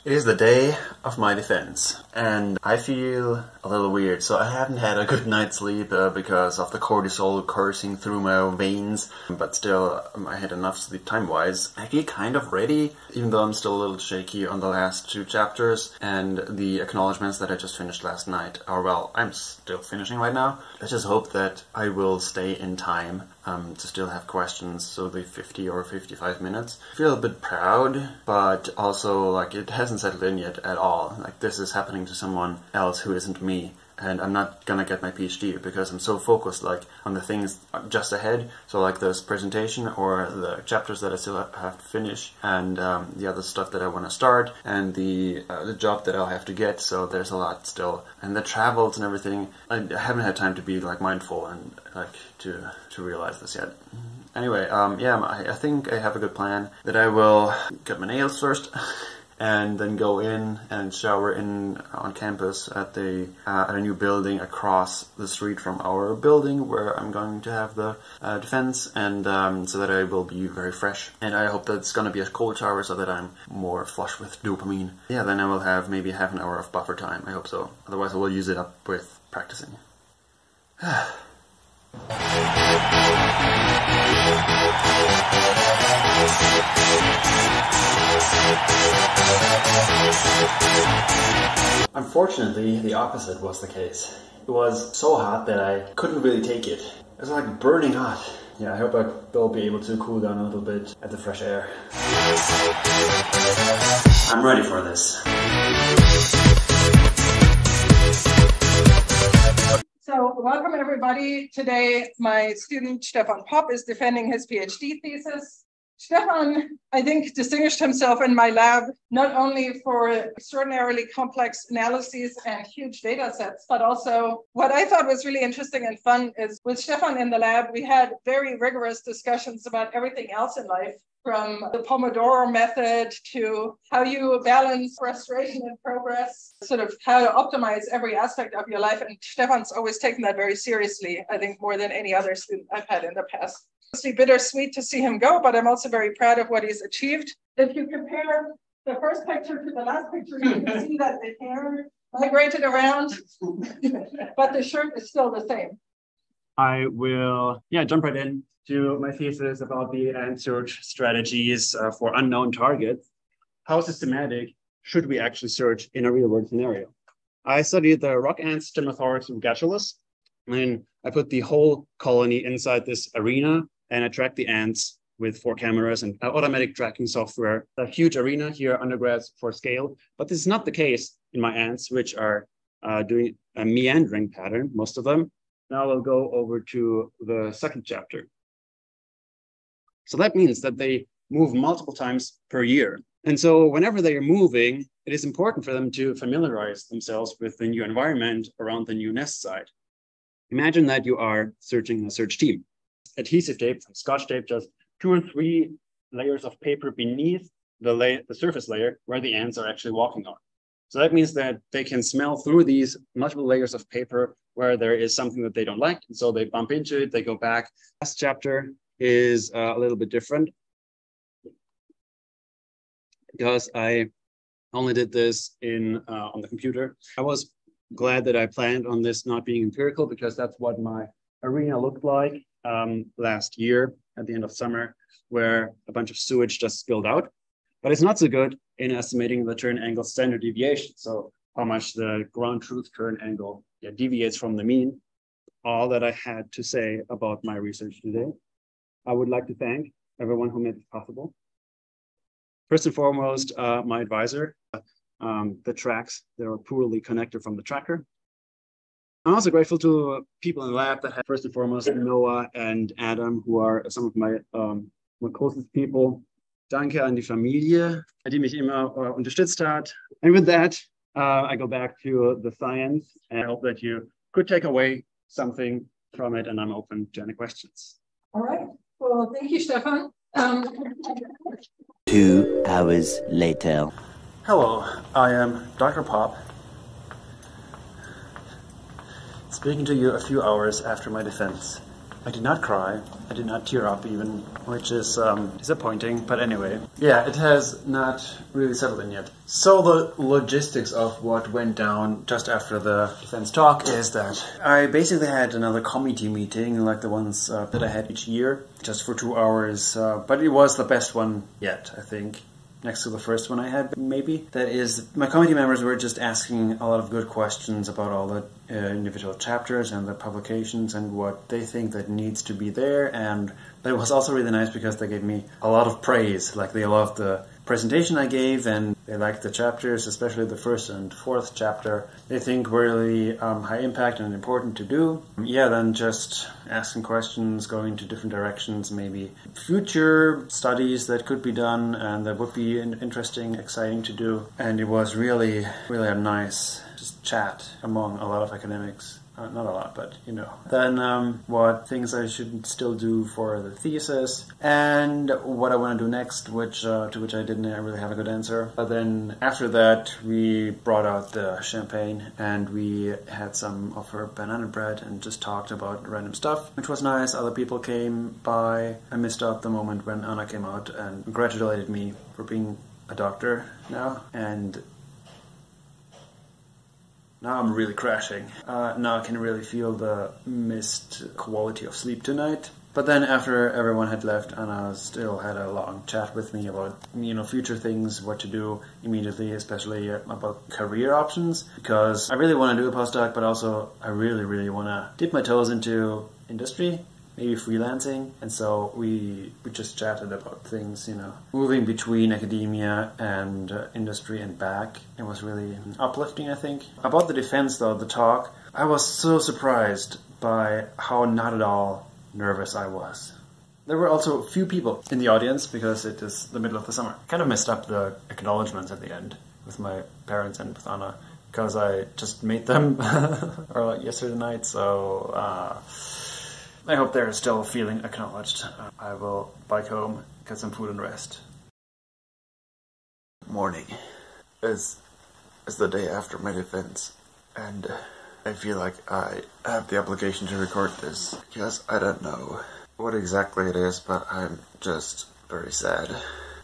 It is the day of my defense, and I feel a little weird. So I haven't had a good night's sleep because of the cortisol coursing through my veins, but still I had enough sleep time-wise. I feel kind of ready, even though I'm still a little shaky on the last 2 chapters, and the acknowledgements that I just finished last night are, well, I'm still finishing right now. I just hope that I will stay in time to still have questions, so the 50 or 55 minutes. I feel a bit proud, but also like it hasn't settled in yet at all. Like this is happening to someone else who isn't me, and I'm not gonna get my PhD because I'm so focused like on the things just ahead. So like this presentation or the chapters that I still have to finish, and the other stuff that I want to start, and the job that I'll have to get. So there's a lot still, and the travels and everything. I haven't had time to be like mindful and like to realize this yet. Anyway, yeah, I think I have a good plan that I will get my nails first. And then go in and shower on campus at a new building across the street from our building where I'm going to have the defense, and so that I will be very fresh. And I hope that it's going to be a cold shower so that I'm more flush with dopamine. Yeah, then I will have maybe half an hour of buffer time. I hope so. Otherwise I will use it up with practicing. Unfortunately, the opposite was the case. It was so hot that I couldn't really take it. It was like burning hot. Yeah, I hope I will be able to cool down a little bit at the fresh air. I'm ready for this. So, welcome everybody. Today, my student Stefan Popp is defending his PhD thesis. Stefan, I think, distinguished himself in my lab not only for extraordinarily complex analyses and huge data sets, but also what I thought was really interesting and fun is with Stefan in the lab, we had very rigorous discussions about everything else in life, from the Pomodoro method to how you balance frustration and progress, sort of how to optimize every aspect of your life. And Stefan's always taken that very seriously, I think more than any other student I've had in the past. It's bittersweet to see him go, but I'm also very proud of what he's achieved. If you compare the first picture to the last picture, you can see that the hair migrated around, but the shirt is still the same. I will jump right in to my thesis about the ant search strategies for unknown targets. How systematic should we actually search in a real-world scenario? I studied the rock ants, Stemnothorax rugaculus, and I put the whole colony inside this arena, and I tracked the ants with 4 cameras and automatic tracking software. A huge arena here, undergrads for scale, but this is not the case in my ants, which are doing a meandering pattern, most of them. Now I'll go over to the second chapter. So that means that they move multiple times per year. And so whenever they are moving, it is important for them to familiarize themselves with the new environment around the new nest site. Imagine that you are searching a search team. Adhesive tape, Scotch tape, just 2 or 3 layers of paper beneath the surface layer where the ants are actually walking on. So that means that they can smell through these multiple layers of paper where there is something that they don't like. And so they bump into it, they go back. Last chapter is a little bit different because I only did this on the computer. I was glad that I planned on this not being empirical because that's what my arena looked like last year at the end of summer, where a bunch of sewage just spilled out. But it's not so good in estimating the turn angle standard deviation. So how much the ground truth turn angle deviates from the mean. All that I had to say about my research today. I would like to thank everyone who made it possible. First and foremost, my advisor, the tracks that are poorly connected from the tracker. I'm also grateful to people in the lab that have, first and foremost, Noah and Adam, who are some of my closest people. Danke an die Familie, die mich immer unterstützt hat. And with that, I go back to the science, and I hope that you could take away something from it, and I'm open to any questions. All right. Well, thank you, Stefan. 2 hours later. Hello, I am Dr. Popp, speaking to you a few hours after my defense. I did not cry, I did not tear up even, which is disappointing, but anyway. Yeah, it has not really settled in yet. So the logistics of what went down just after the defense talk is that I basically had another committee meeting, like the ones that I had each year, just for 2 hours. But it was the best one yet, I think. Next to the first one I had, maybe. That is, my committee members were just asking a lot of good questions about all the individual chapters and the publications and what they think that needs to be there. And but it was also really nice because they gave me a lot of praise. Like, they loved the presentation I gave, and they liked the chapters, especially the first and fourth chapter. They think were really high impact and important to do. Yeah, then just asking questions, going to different directions, maybe future studies that could be done and that would be interesting, exciting to do. And it was really, really a nice just chat among a lot of academics. Not a lot, but you know. Then what things I should still do for the thesis, and what I want to do next, which to which I didn't really have a good answer. But then after that, we brought out the champagne, and we had some of her banana bread and just talked about random stuff, which was nice. Other people came by. I missed out the moment when Anna came out and congratulated me for being a doctor now, and now I'm really crashing. Now I can really feel the missed quality of sleep tonight. But then after everyone had left, Anna still had a long chat with me about, you know, future things, what to do immediately, especially about career options. Because I really want to do a postdoc, but also I really, really want to dip my toes into industry, maybe freelancing. And so we just chatted about things, you know, moving between academia and industry and back. It was really uplifting, I think. About the defense, though, the talk, I was so surprised by how not at all nervous I was. There were also a few people in the audience because it is the middle of the summer. Kind of messed up the acknowledgements at the end with my parents and with Anna because I just made them or like yesterday night, so I hope they're still feeling acknowledged. I will bike home, get some food and rest. Morning is the day after my defense, and I feel like I have the obligation to record this because I don't know what exactly it is, but I'm just very sad.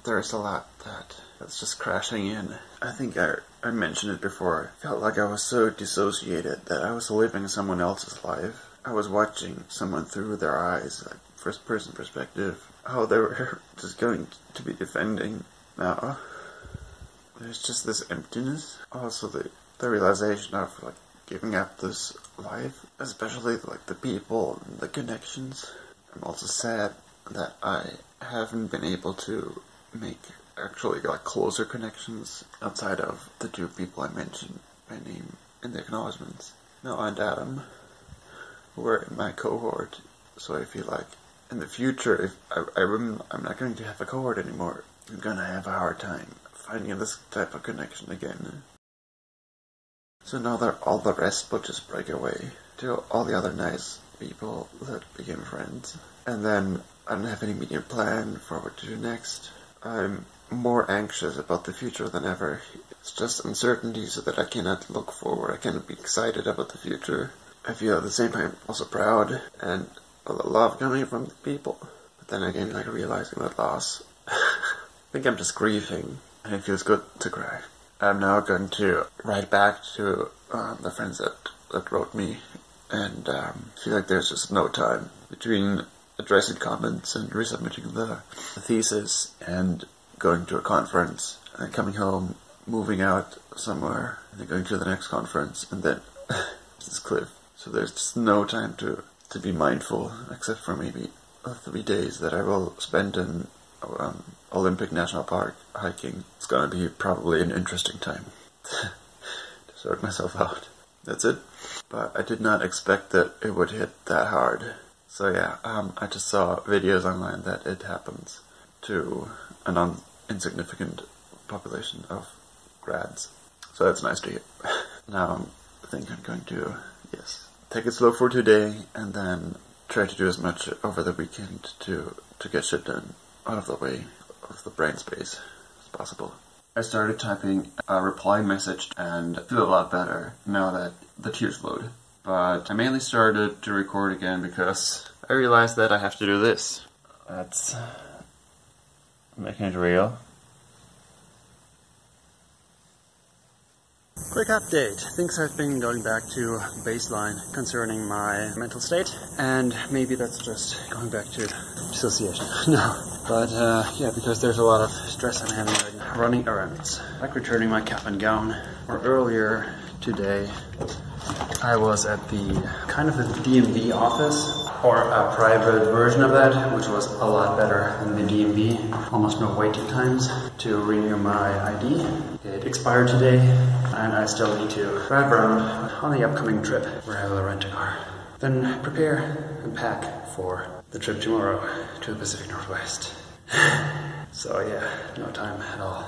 There's a lot that's just crashing in. I think I mentioned it before. I felt like I was so dissociated that I was living someone else's life. I was watching someone through their eyes, like first-person perspective, how they were just going to be defending now. There's just this emptiness. Also the realization of like giving up this life, especially like the people and the connections. I'm also sad that I haven't been able to make actually like closer connections outside of the two people I mentioned by name in the acknowledgements, Noah and Adam, who were in my cohort. So I feel like in the future, if I'm not going to have a cohort anymore, I'm going to have a hard time finding this type of connection again. So now that all the rest will just break away to all the other nice people that became friends. And then I don't have any immediate plan for what to do next. I'm more anxious about the future than ever. It's just uncertainty so that I cannot look forward. I cannot be excited about the future. I feel at the same time also proud and a lot of love coming from the people. But then again, like realizing that loss. I think I'm just grieving and it feels good to cry. I'm now going to write back to the friends that wrote me, and feel like there's just no time between addressing comments and resubmitting the thesis and going to a conference and coming home, moving out somewhere, and then going to the next conference, and then this cliff. So there's just no time to be mindful, except for maybe 3 days that I will spend in Olympic National Park hiking. It's gonna be probably an interesting time to sort myself out. That's it. But I did not expect that it would hit that hard. So yeah, I just saw videos online that it happens to a non-insignificant population of grads. So that's nice to hear. Now I think I'm going to, take it slow for today and then try to do as much over the weekend to get shit done out of the way of the brain space as possible. I started typing a reply message and feel a lot better now that the tears flowed. But I mainly started to record again because I realized that I have to do this. That's making it real. Quick update. Things have been going back to baseline concerning my mental state, and maybe that's just going back to dissociation. No. But yeah, because there's a lot of stress I'm having already. Running errands, like returning my cap and gown. Or earlier today, I was at the kind of the DMV office, or a private version of that, which was a lot better than the DMV. Almost no waiting times to renew my ID. It expired today, and I still need to drive around on the upcoming trip where I will rent a car. Then prepare and pack for the trip tomorrow to the Pacific Northwest. So yeah, no time at all.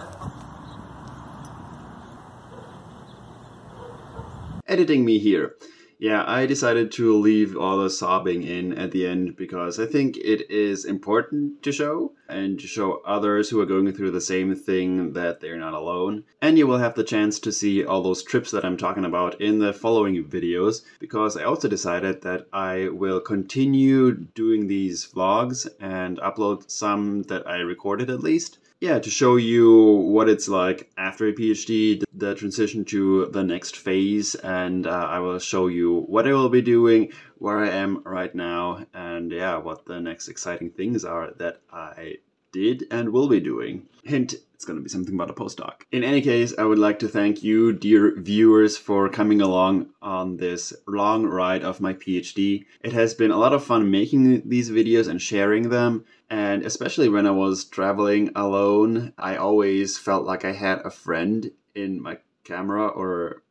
Editing me here. Yeah, I decided to leave all the sobbing in at the end because I think it is important to show, and to show others who are going through the same thing that they're not alone. And you will have the chance to see all those trips that I'm talking about in the following videos, because I also decided that I will continue doing these vlogs and upload some that I recorded at least. Yeah, to show you what it's like after a PhD, the transition to the next phase, and I will show you what I will be doing, where I am right now, and yeah, what the next exciting things are that I did and will be doing. Hint, it's going to be something about a postdoc. In any case, I would like to thank you, dear viewers, for coming along on this long ride of my PhD. It has been a lot of fun making these videos and sharing them. And especially when I was traveling alone, I always felt like I had a friend in my camera or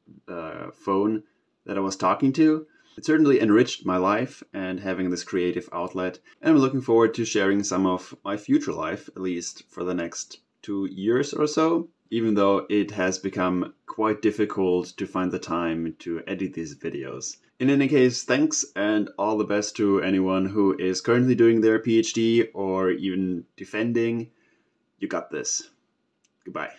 phone that I was talking to. It certainly enriched my life and having this creative outlet. And I'm looking forward to sharing some of my future life, at least for the next 2 years or so, even though it has become quite difficult to find the time to edit these videos. In any case, thanks and all the best to anyone who is currently doing their PhD or even defending. You got this. Goodbye.